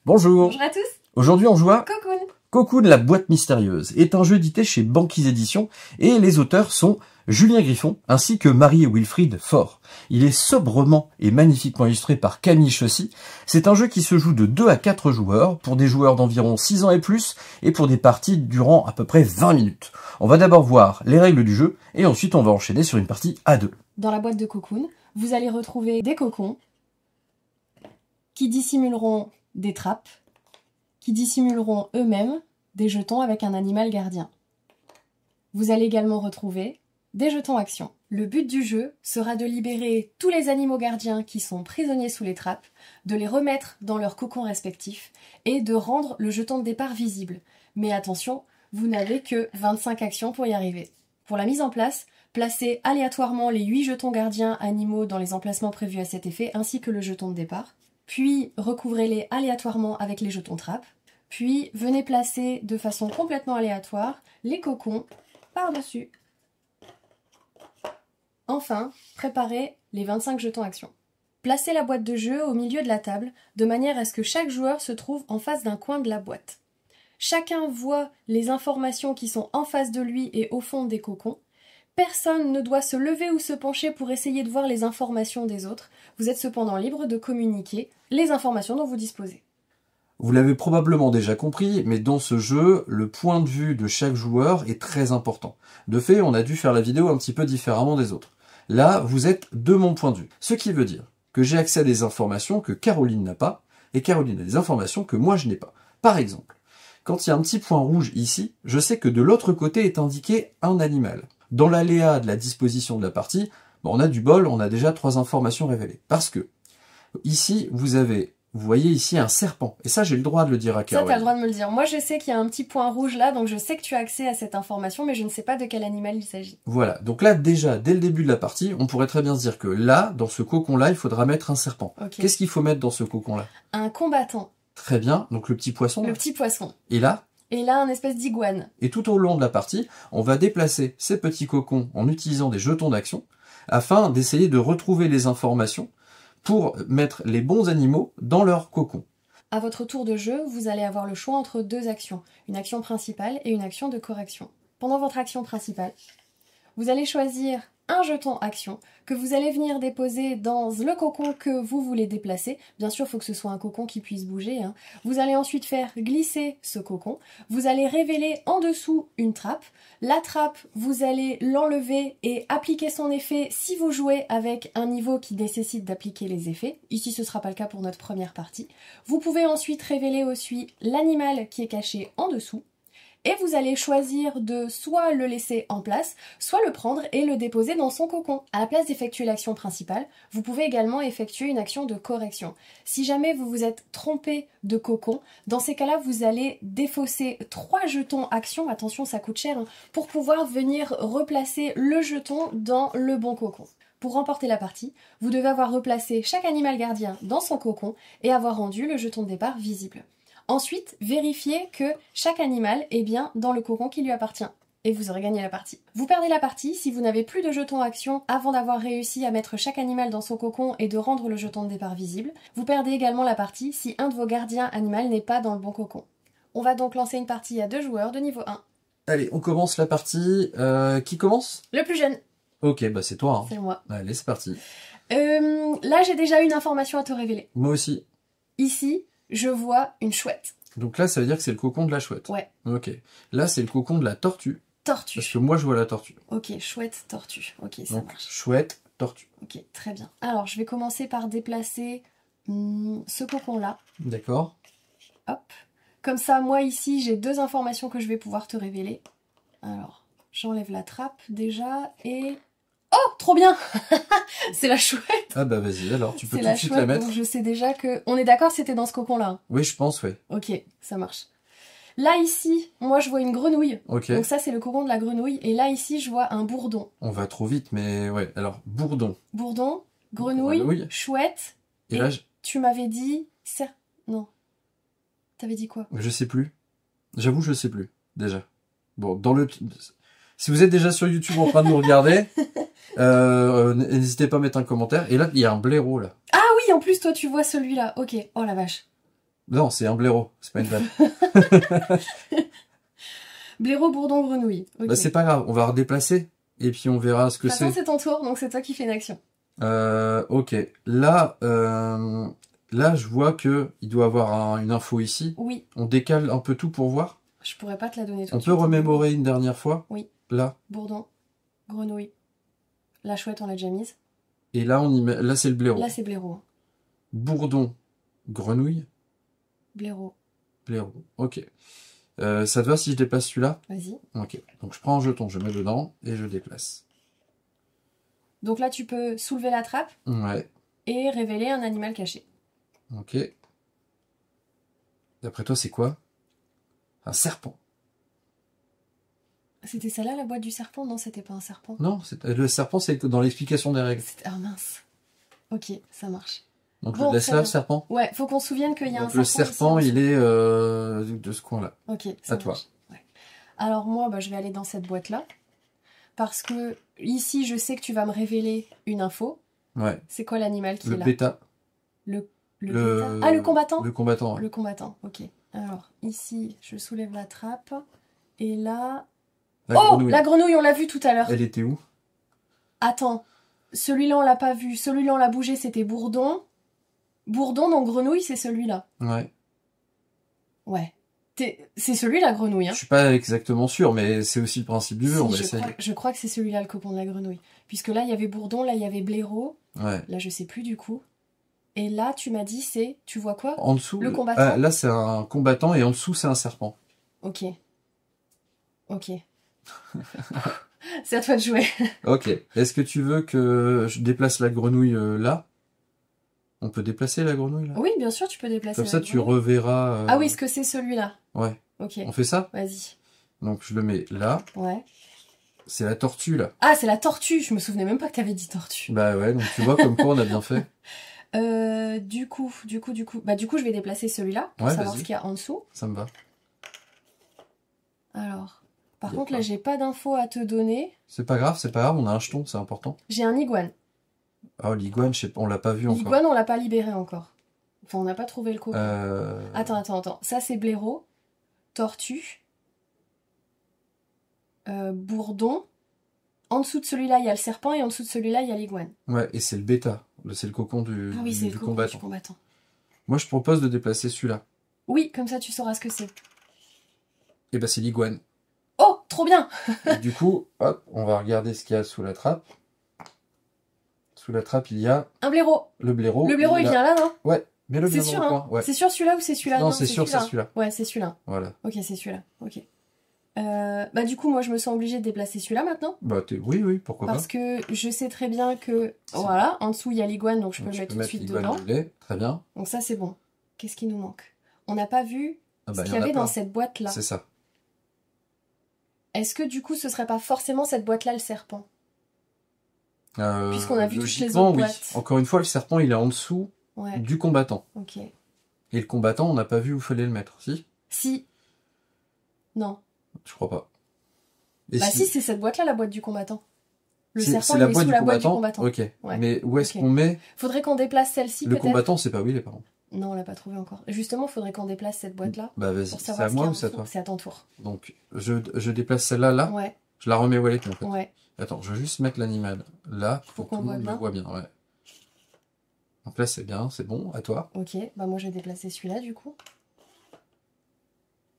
Bonjour. Bonjour à tous. Aujourd'hui on joue à Cocoon. Cocoon, la boîte mystérieuse est un jeu édité chez Banquise Éditions et les auteurs sont Julien Griffon ainsi que Marie et Wilfried Faure. Il est sobrement et magnifiquement illustré par Camille Chaussy. C'est un jeu qui se joue de 2 à 4 joueurs pour des joueurs d'environ 6 ans et plus et pour des parties durant à peu près 20 minutes. On va d'abord voir les règles du jeu et ensuite on va enchaîner sur une partie à 2. Dans la boîte de Cocoon, vous allez retrouver des cocons qui dissimuleront des trappes, qui dissimuleront eux-mêmes des jetons avec un animal gardien. Vous allez également retrouver des jetons actions. Le but du jeu sera de libérer tous les animaux gardiens qui sont prisonniers sous les trappes, de les remettre dans leurs cocons respectifs et de rendre le jeton de départ visible. Mais attention, vous n'avez que 25 actions pour y arriver. Pour la mise en place, placez aléatoirement les 8 jetons gardiens animaux dans les emplacements prévus à cet effet ainsi que le jeton de départ. Puis recouvrez-les aléatoirement avec les jetons trappes. Puis venez placer de façon complètement aléatoire les cocons par-dessus. Enfin, préparez les 25 jetons actions. Placez la boîte de jeu au milieu de la table de manière à ce que chaque joueur se trouve en face d'un coin de la boîte. Chacun voit les informations qui sont en face de lui et au fond des cocons. Personne ne doit se lever ou se pencher pour essayer de voir les informations des autres. Vous êtes cependant libre de communiquer les informations dont vous disposez. Vous l'avez probablement déjà compris, mais dans ce jeu, le point de vue de chaque joueur est très important. De fait, on a dû faire la vidéo un petit peu différemment des autres. Là, vous êtes de mon point de vue. Ce qui veut dire que j'ai accès à des informations que Caroline n'a pas, et Caroline a des informations que moi je n'ai pas. Par exemple, quand il y a un petit point rouge ici, je sais que de l'autre côté est indiqué un animal. Dans l'aléa de la disposition de la partie, on a du bol, on a déjà 3 informations révélées. Parce que, ici, vous voyez ici un serpent. Et ça, j'ai le droit de le dire à Caroline. Ça, t'as le droit de me le dire. Moi, je sais qu'il y a un petit point rouge là, donc je sais que tu as accès à cette information, mais je ne sais pas de quel animal il s'agit. Voilà. Donc là, déjà, dès le début de la partie, on pourrait très bien se dire que là, dans ce cocon-là, il faudra mettre un serpent. Okay. Qu'est-ce qu'il faut mettre dans ce cocon-là? Un combattant. Très bien. Donc le petit poisson. Le petit poisson. Et là? Et là, un espèce d'iguane. Et tout au long de la partie, on va déplacer ces petits cocons en utilisant des jetons d'action, afin d'essayer de retrouver les informations pour mettre les bons animaux dans leur cocon. À votre tour de jeu, vous allez avoir le choix entre 2 actions, une action principale et une action de correction. Pendant votre action principale, vous allez choisir un jeton action que vous allez venir déposer dans le cocon que vous voulez déplacer. Bien sûr, il faut que ce soit un cocon qui puisse bouger. Vous allez ensuite faire glisser ce cocon. Vous allez révéler en dessous une trappe. La trappe, vous allez l'enlever et appliquer son effet si vous jouez avec un niveau qui nécessite d'appliquer les effets. Ici, ce ne sera pas le cas pour notre première partie. Vous pouvez ensuite révéler aussi l'animal qui est caché en dessous. Et vous allez choisir de soit le laisser en place, soit le prendre et le déposer dans son cocon. À la place d'effectuer l'action principale, vous pouvez également effectuer une action de correction. Si jamais vous vous êtes trompé de cocon, dans ces cas-là, vous allez défausser 3 jetons action, attention ça coûte cher, pour pouvoir venir replacer le jeton dans le bon cocon. Pour remporter la partie, vous devez avoir replacé chaque animal gardien dans son cocon et avoir rendu le jeton de départ visible. Ensuite, vérifiez que chaque animal est bien dans le cocon qui lui appartient. Et vous aurez gagné la partie. Vous perdez la partie si vous n'avez plus de jetons action avant d'avoir réussi à mettre chaque animal dans son cocon et de rendre le jeton de départ visible. Vous perdez également la partie si un de vos gardiens animal n'est pas dans le bon cocon. On va donc lancer une partie à 2 joueurs de niveau 1. Allez, on commence la partie. Qui commence? Le plus jeune. Ok, bah c'est toi. C'est moi. Allez, c'est parti. Là, j'ai déjà une information à te révéler. Moi aussi. Ici, je vois une chouette. Donc là, ça veut dire que c'est le cocon de la chouette. Ouais. Ok. Là, c'est le cocon de la tortue. Tortue. Parce que moi, je vois la tortue. Ok, chouette, tortue. Ok, ça donc, marche. Chouette, tortue. Ok, très bien. Alors, je vais commencer par déplacer ce cocon-là. D'accord. Hop. Comme ça, moi, ici, j'ai 2 informations que je vais pouvoir te révéler. Alors, j'enlève la trappe, déjà, et... Oh, trop bien. C'est la chouette. Ah bah vas-y, alors tu peux tout de de suite la mettre. Donc je sais déjà que... On est d'accord, c'était dans ce cocon-là. Oui, je pense, oui. Ok, ça marche. Là, ici, moi, je vois une grenouille. Ok. Donc ça, c'est le cocon de la grenouille. Et là, ici, je vois un bourdon. On va trop vite, mais ouais. Alors, bourdon. Bourdon, grenouille, chouette. Et là, tu m'avais dit... Non. T'avais dit quoi? Je sais plus. J'avoue, je sais plus, déjà. Bon, dans le... Si vous êtes déjà sur YouTube en train de nous regarder, n'hésitez pas à mettre un commentaire. Et là, il y a un blaireau, là. Ah oui, en plus, toi, tu vois celui-là. Ok. Oh la vache. Non, c'est un blaireau, c'est pas une vanne. Blaireau, bourdon, grenouille. Ok. Bah, c'est pas grave, on va redéplacer et puis on verra ce que Attends, c'est. c'est ton tour, donc c'est toi qui fais une action. Ok. Là, là, je vois que il doit avoir une info ici. Oui, On décale un peu tout pour voir. je pourrais pas te la donner tout On de peut suite. remémorer une dernière fois. Oui. Là. Bourdon, grenouille. La chouette, on l'a déjà mise. Et là, on y met. Là, c'est le blaireau. Là, c'est blaireau. Bourdon, grenouille, Blaireau. blaireau. Ok. Ça te va si je déplace celui-là? Vas-y. Ok. Donc je prends un jeton, je mets dedans et je déplace. Donc là, tu peux soulever la trappe Ouais. et révéler un animal caché. Ok. D'après toi, c'est quoi? Un serpent. C'était celle-là, la boîte du serpent? Non, c'était pas un serpent. Non, le serpent, c'est dans l'explication des règles. Ah mince. Ok, ça marche. Donc Bon, je laisse très là le bien. serpent. Ouais, faut qu'on se souvienne qu'il y a Donc un le serpent. serpent, ici, il est de ce coin-là. Ok, À toi. marche. Ouais. Alors moi, bah, je vais aller dans cette boîte-là. Parce que ici, je sais que tu vas me révéler une info. Ouais. C'est quoi l'animal qui Le est là? bêta. Le bêta. Ah, le combattant? Le combattant, ouais. Le combattant, ok. Alors, ici, je soulève la trappe. Et là... La Oh, grenouille. la grenouille, on l'a vue tout à l'heure. Elle était où? Attends, celui-là, on l'a pas vu. Celui-là, on l'a bougé, c'était Bourdon. Bourdon, donc grenouille, c'est celui-là. Ouais. Ouais. C'est celui-là, grenouille, hein. Je suis pas exactement sûr, mais c'est aussi le principe du jeu, Si, on va essayer. je crois que c'est celui-là, le copon de la grenouille. Puisque là, il y avait Bourdon, là, il y avait Blaireau. Ouais. Là, je sais plus du coup. Et là, tu m'as dit, c'est... Tu vois quoi? En dessous, Le combattant. là, c'est un combattant et en dessous, c'est un serpent. Ok. Ok. C'est à toi de jouer. Ok. Est-ce que tu veux que je déplace la grenouille là? On peut déplacer la grenouille là? Oui, bien sûr, tu peux déplacer Comme la ça, tu grenouille. reverras. Ah oui, est-ce que c'est celui-là? Ouais. Ok, On fait ça? vas-y. Donc je le mets là. Ouais. C'est la tortue là. Ah, c'est la tortue. Je me souvenais même pas que t'avais dit tortue. Bah ouais, donc tu vois comme quoi on a bien fait. Du coup, je vais déplacer celui-là pour Ouais, savoir vas-y. ce qu'il y a en dessous. Ça me va. Alors, par Y a contre, pas. là, j'ai pas d'infos à te donner. C'est pas grave, on a un jeton, c'est important. J'ai un iguane. Ah, l'iguane, je sais pas, on l'a pas vu encore. L'iguane, on l'a pas libéré encore. Enfin, on n'a pas trouvé le cocon. Euh... Attends. Ça, c'est blaireau, tortue, bourdon. En dessous de celui-là, il y a le serpent et en dessous de celui-là, il y a l'iguane. Ouais, et c'est le bêta. C'est le cocon du, Ah oui, c'est du le cocon combattant. du combattant. Moi, je propose de déplacer celui-là. Oui, comme ça, tu sauras ce que c'est. Et bah, c'est l'iguane. Oh, trop bien! Et du coup, hop, on va regarder ce qu'il y a sous la trappe. Sous la trappe, il y a Un blaireau. le blaireau. Le blaireau, il a- vient là, non? Ouais, mets-le bien C'est dans sûr, le hein? coin. Ouais. C'est sûr celui-là ou c'est celui-là? Non, c'est sûr, c'est celui-là. Ouais, c'est celui-là. Voilà. Ok, c'est celui-là. Ok. Bah du coup, moi, je me sens obligée de déplacer celui-là maintenant. Bah, oui, pourquoi Parce pas. que je sais très bien que... C'est- Voilà, en dessous, il y a l'iguane, donc je peux Donc, le tu mettre peux tout de suite l'iguane dedans. du lait. Très bien. Donc ça, c'est bon. Qu'est-ce qui nous manque? On n'a pas vu Ah ce bah, qu'il il y y en a avait dans plein. cette boîte-là. C'est ça. Est-ce que du coup, ce serait pas forcément cette boîte-là le serpent? Puisqu'on a vu toutes les logiquement, autres oui. boîtes. Encore une fois, le serpent, il est en dessous Ouais, du combattant. ok. Et le combattant, on n'a pas vu où fallait le mettre. Si? Si. Non. Je crois pas. Et Bah si, c'est cette boîte-là, la boîte du combattant. Le c'est serpent, la il est boîte sous du la boîte du combattant. combattant. Ok. Ouais. Mais où est-ce Ok. qu'on met Faudrait qu'on déplace celle-ci, le peut-être. combattant? C'est pas où il est, par contre. Non, on l'a pas trouvé encore. Justement, faudrait qu'on déplace cette boîte-là. Bah vas-y, Pour c'est savoir à ce moi qu'il y a ou en c'est à dessous. toi? C'est à ton tour. Donc je déplace celle-là là. Ouais, Je la remets où elle était en fait. ouais. Attends, je vais juste mettre l'animal là pour que qu'on tout le monde voit le voit bien. Ouais. Donc là c'est bien, c'est bon. À toi. Ok, bah moi je vais déplacer celui-là du coup.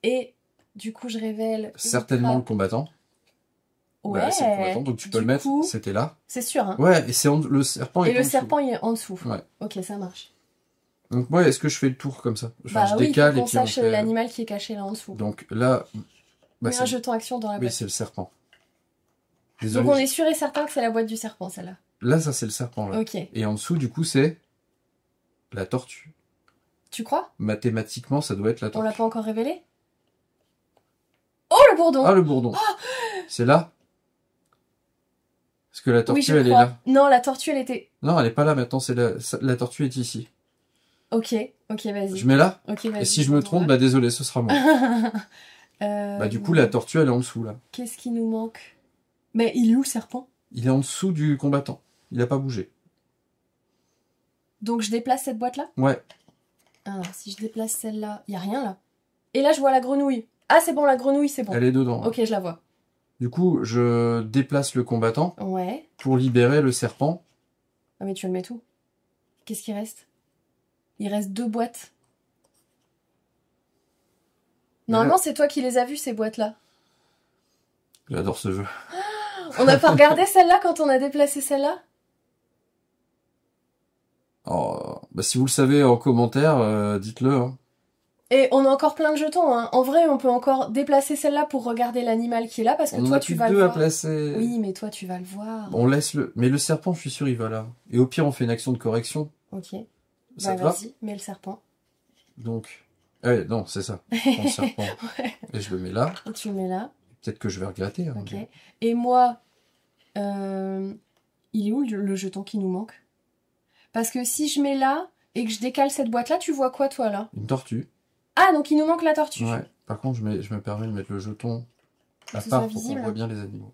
Et du coup je révèle... Certainement le Ultra. combattant. Ouais, Bah, c'est le combattant, donc tu peux du le mettre. coup, C'était là. c'est sûr, hein. Ouais, et c'est le serpent est Et en le dessous. serpent il est en dessous. Ouais. Ok, ça marche. Donc moi, est-ce que je fais le tour comme ça? Enfin, Bah je oui, il faut décale et qu'on puis on sache fait... l'animal qui est caché là en dessous. Donc là, bah, Mets un jeton action dans la oui, boîte. c'est le serpent. Donc Désolé. on est sûr et certain que c'est la boîte du serpent, celle-là. Là, ça c'est le serpent là. Ok. Et en dessous, du coup, c'est la tortue. Tu crois? Mathématiquement, ça doit être la On l'a tortue. pas encore révélé? Oh, le bourdon! Ah, le bourdon. C'est là? Parce que la tortue, Oui, je elle est crois. là. Non, la tortue, elle était... Non, elle est pas là maintenant, c'est la tortue est ici. Ok, vas-y. Je mets là? Ok, vas-y. Et si je me trompe, bah désolé, ce sera moi. Bah du coup, la tortue, elle est en dessous là. Qu'est-ce qui nous manque? Mais il est où le serpent? Il est en dessous du combattant. Il a pas bougé. Donc je déplace cette boîte-là? Ouais. Alors, si je déplace celle-là, il n'y a rien là. Et là, je vois la grenouille. Ah, c'est bon, la grenouille, c'est bon. Elle est dedans. Ok, je la vois. Du coup, je déplace le combattant Ouais. pour libérer le serpent. Ah, mais tu le mets tout. Qu'est-ce qui reste? Il reste 2 boîtes. Normalement, c'est toi qui les as vues, ces boîtes-là. J'adore ce jeu. On n'a pas regardé celle-là quand on a déplacé celle-là? Oh, bah si vous le savez en commentaire, dites-le. Hein. Et on a encore plein de jetons, hein. En vrai, on peut encore déplacer celle-là pour regarder l'animal qui est là, parce que On en toi, a tu plus vas que le deux à voir. placer. Oui, mais toi, tu vas le voir. On laisse le... Mais le serpent, je suis sûr, il va là. Et au pire, on fait une action de correction. Ok. Ça Bah, te va? vas-y, mets le serpent. Donc... non, c'est ça. Je prends le serpent. Ouais. Et je le mets là. Et tu le mets là. Peut-être que je vais regretter. Hein, Ok. mais- Et moi, il est où le jeton qui nous manque? Parce que si je mets là, et que je décale cette boîte-là, tu vois quoi, toi, là? Une tortue. Ah, donc il nous manque la tortue. Ouais. Par contre, je me permets de mettre le jeton à Que ce part soit pour qu'on visible. voit bien les animaux.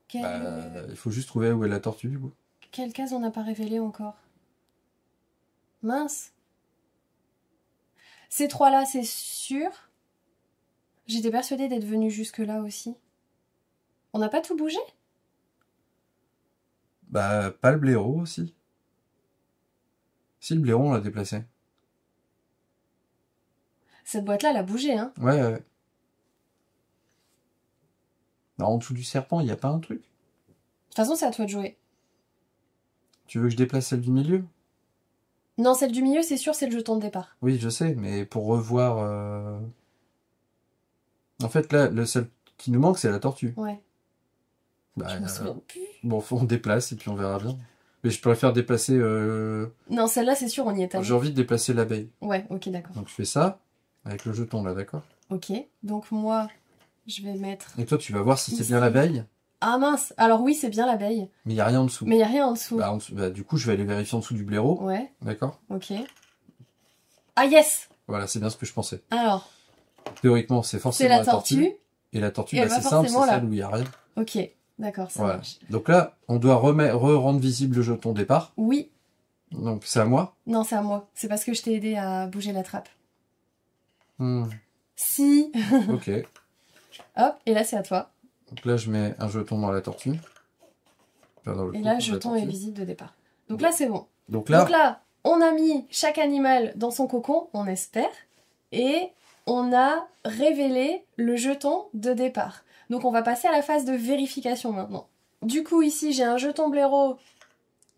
Quelle... Il faut juste trouver où est la tortue, du coup. Quelle case on n'a pas révélée encore? Mince. Ces 3-là, c'est sûr. J'étais persuadée d'être venue jusque-là aussi. On n'a pas tout bougé? Bah, pas le blaireau aussi. Si, le blaireau, on l'a déplacé. Cette boîte-là, elle a bougé, hein. Ouais, ouais. Alors, en dessous du serpent, il n'y a pas un truc? De toute façon, c'est à toi de jouer. Tu veux que je déplace celle du milieu? Non, celle du milieu, c'est sûr, c'est le jeton de départ. Oui, je sais, mais pour revoir... En fait, là, le seul qui nous manque, c'est la tortue. Ouais. Bah, Je me souviens plus. bon, on déplace et puis on verra bien. Mais je préfère déplacer... Non, celle-là, c'est sûr, on y est allé. J'ai envie de déplacer l'abeille. Ouais, ok, d'accord. Donc je fais ça, avec le jeton là, d'accord? Ok, donc moi, je vais mettre... Et toi, tu vas voir si c'est Ici. bien l'abeille, Ah mince, alors oui, c'est bien l'abeille. mais il n'y a rien en dessous. Mais il n'y a rien en dessous. Bah, du coup, je vais aller vérifier en dessous du blaireau, Ouais, d'accord? ok. Ah yes! Voilà, c'est bien ce que je pensais. Alors, Théoriquement, c'est c'est forcément la tortue. Et la tortue, Et bah, elle va c'est simple, c'est forcément là. celle où il n'y a rien. Ok, d'accord, ça Voilà. marche. Donc là, on doit rendre visible le jeton départ. Oui, Donc c'est à moi. non, c'est à moi. C'est parce que je t'ai aidé à bouger la trappe. Hmm, Si. ok. Hop, et là, c'est à toi. Donc là, je mets un jeton dans la tortue. Enfin, dans le Et cocon là, de le la jeton est tortue. visible de départ. Donc là, c'est bon. Donc là, Donc là, on a mis chaque animal dans son cocon, on espère. Et on a révélé le jeton de départ. Donc on va passer à la phase de vérification maintenant. Du coup, ici, j'ai un jeton blaireau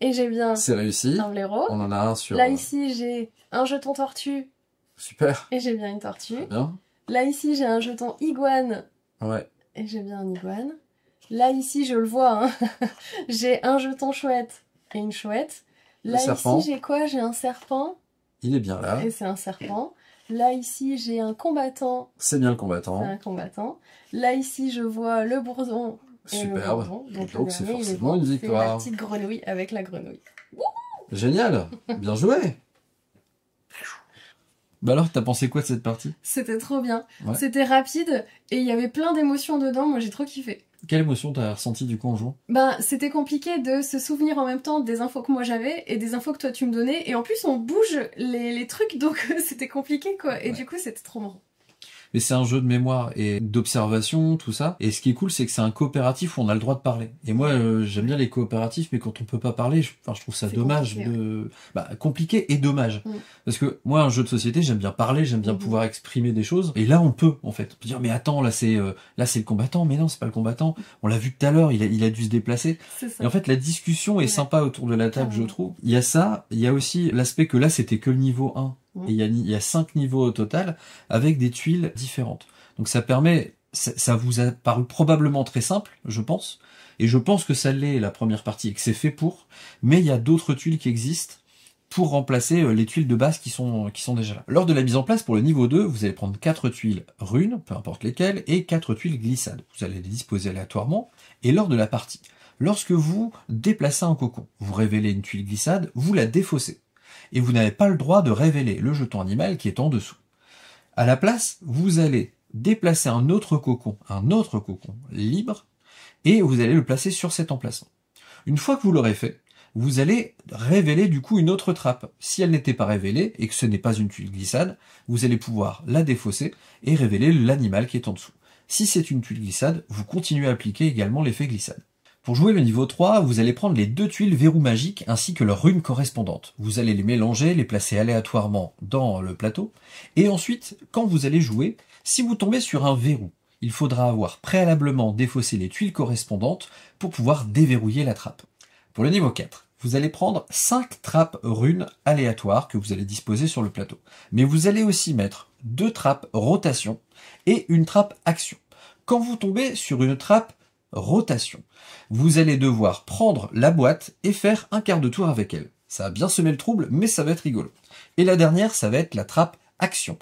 et j'ai bien c'est réussi. un blaireau. On en a un sur... Là, ici, j'ai un jeton tortue Super. et j'ai bien une tortue. Bien. Là, ici, j'ai un jeton iguane Ouais. et j'ai bien un iguane. Là, ici, je le vois, hein. J'ai un jeton chouette et une chouette. Là, serpent. ici, j'ai quoi? J'ai un serpent Il est bien là. et c'est un serpent. Là, ici, j'ai un combattant. C'est bien le C'est combattant. un combattant. Là, ici, je vois le bourdon et le Superbe. bourdon. Donc, Donc, le c'est dernier, il est forcément bon. une C'est victoire. la petite grenouille avec la grenouille. Génial. Bien joué. Bah alors, t'as pensé quoi de cette partie? C'était trop bien. Ouais. C'était rapide et il y avait plein d'émotions dedans. Moi, j'ai trop kiffé. Quelle émotion t'as ressenti du coup en jouant? Ben, c'était compliqué de se souvenir en même temps des infos que moi j'avais et des infos que toi tu me donnais. Et en plus, on bouge les trucs, donc c'était compliqué, quoi. Et Ouais. du coup, c'était trop marrant. Mais c'est un jeu de mémoire et d'observation, tout ça. Et ce qui est cool, c'est que c'est un coopératif où on a le droit de parler. Et moi, j'aime bien les coopératifs, mais quand on peut pas parler, je trouve ça C'est dommage. compliqué, Compliqué et dommage. Mm. Parce que moi, un jeu de société, j'aime bien parler, j'aime bien Mhm. pouvoir exprimer des choses. Et là, on peut, en fait. On peut dire, mais attends, là, c'est le combattant. Mais non, c'est pas le combattant. On l'a vu tout à l'heure, il a dû se déplacer. C'est ça. Et en fait, la discussion est Ouais. sympa autour de la table, je Carrément. trouve. Il y a ça, il y a aussi l'aspect que là, c'était que le niveau 1. Mm. Et il y a 5 niveaux au total, avec des tuiles différentes. Donc ça permet, ça vous a paru probablement très simple, je pense. Et je pense que ça l'est la première partie, et que c'est fait pour. Mais il y a d'autres tuiles qui existent pour remplacer les tuiles de base qui sont déjà là. Lors de la mise en place pour le niveau 2, vous allez prendre 4 tuiles runes, peu importe lesquelles, et 4 tuiles glissades. Vous allez les disposer aléatoirement. Et lors de la partie, lorsque vous déplacez un cocon, vous révélez une tuile glissade, vous la défaussez. Et vous n'avez pas le droit de révéler le jeton animal qui est en dessous. À la place, vous allez déplacer un autre cocon libre, et vous allez le placer sur cet emplacement. Une fois que vous l'aurez fait, vous allez révéler du coup une autre trappe. Si elle n'était pas révélée et que ce n'est pas une tuile glissade, vous allez pouvoir la défausser et révéler l'animal qui est en dessous. Si c'est une tuile glissade, vous continuez à appliquer également l'effet glissade. Pour jouer le niveau 3, vous allez prendre les 2 tuiles verrou magique ainsi que leurs runes correspondantes. Vous allez les mélanger, les placer aléatoirement dans le plateau. Et ensuite, quand vous allez jouer, si vous tombez sur un verrou, il faudra avoir préalablement défaussé les tuiles correspondantes pour pouvoir déverrouiller la trappe. Pour le niveau 4, vous allez prendre 5 trappes runes aléatoires que vous allez disposer sur le plateau. Mais vous allez aussi mettre 2 trappes rotation et une trappe action. Quand vous tombez sur une trappe rotation, vous allez devoir prendre la boîte et faire un quart de tour avec elle. Ça va bien semer le trouble, mais ça va être rigolo. Et la dernière, ça va être la trappe action.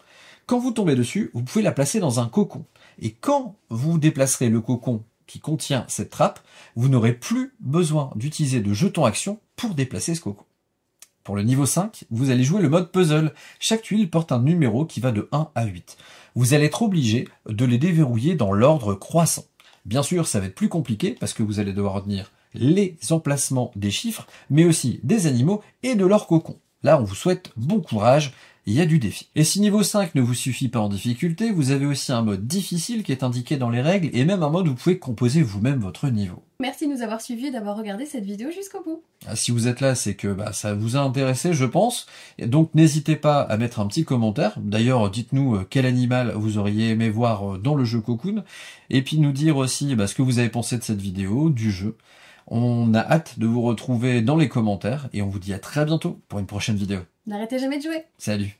Quand vous tombez dessus, vous pouvez la placer dans un cocon. Et quand vous déplacerez le cocon qui contient cette trappe, vous n'aurez plus besoin d'utiliser de jetons action pour déplacer ce cocon. Pour le niveau 5, vous allez jouer le mode puzzle. Chaque tuile porte un numéro qui va de 1 à 8. Vous allez être obligé de les déverrouiller dans l'ordre croissant. Bien sûr, ça va être plus compliqué parce que vous allez devoir retenir les emplacements des chiffres, mais aussi des animaux et de leur cocon. Là, on vous souhaite bon courage, il y a du défi. Et si niveau 5 ne vous suffit pas en difficulté, vous avez aussi un mode difficile qui est indiqué dans les règles et même un mode où vous pouvez composer vous-même votre niveau. Merci de nous avoir suivis et d'avoir regardé cette vidéo jusqu'au bout. Si vous êtes là, c'est que ça vous a intéressé, je pense. Et donc n'hésitez pas à mettre un petit commentaire. D'ailleurs, dites-nous quel animal vous auriez aimé voir dans le jeu Cocoon. Et puis nous dire aussi ce que vous avez pensé de cette vidéo, du jeu. On a hâte de vous retrouver dans les commentaires et on vous dit à très bientôt pour une prochaine vidéo. N'arrêtez jamais de jouer. Salut.